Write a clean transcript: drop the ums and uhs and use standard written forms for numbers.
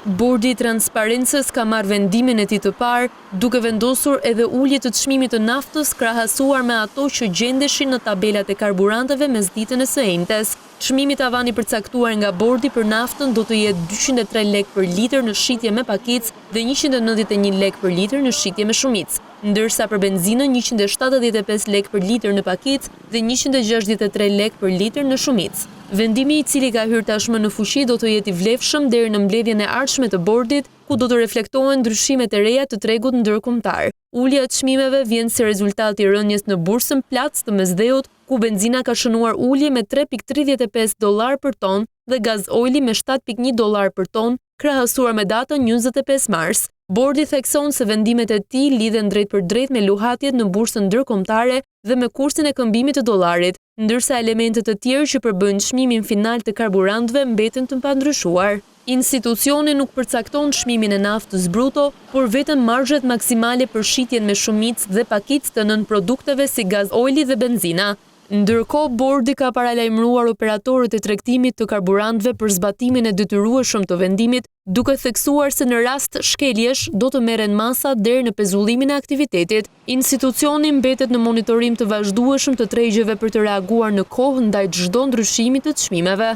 Bordi i Transparencës ka marrë vendimin e tij të parë, duke vendosur edhe ulje të çmimit të naftës krahasuar me ato që gjendeshin në tabelat e karburanteve mesditën e së njëjtës. Çmimi tavani përcaktuar nga bordi për naftën do të jetë 203 lekë për litër në shitje me pakicë dhe 191 lekë për litër në shitje me shumicë, ndërsa për benzinën 175 lekë për litër në pakicë dhe 163 lekë për litër në shumicë. Vendimi i cili ka hyrë tashmë në fuqi do të jetë i vlefshëm deri në mbledhjen e ardhshme të bordit, ku do të reflektohen ndryshimet e reja të tregut ndërkombëtar. Ulja e çmimeve vjen si rezultat i rënjes në bursën Platts të Mesdheut, ku benzina ka shënuar ulje me $3.35 për ton dhe gaz ojli me $7.1 për ton, krahasuar me datën 25 mars. Bordi thekson se vendimet e tij lidhen drejt me luhatjet në bursën ndërkombëtare dhe me kursin e këmbimit të dollarit, ndërsa elementet të tjerë që përbëjnë çmimin final të karburantëve mbeten të pandryshuar. Institucioni nuk përcakton çmimin e naftës bruto, por vetëm marzhet maksimale për shitjen me shumicë dhe pakicë të nënprodukteve si gaz ojli dhe benzina. Ndërkohë, bordi ka paralajmëruar operatorët e tregtimit të karburantëve për zbatimin e detyrueshëm të vendimit, duke theksuar se në rast shkeljesh do të merren masa deri në pezullimin e aktivitetit. Institucioni mbetet në monitorim të vazhdueshëm të tregjeve për të reaguar në kohë ndaj çdo ndryshimi të çmimeve.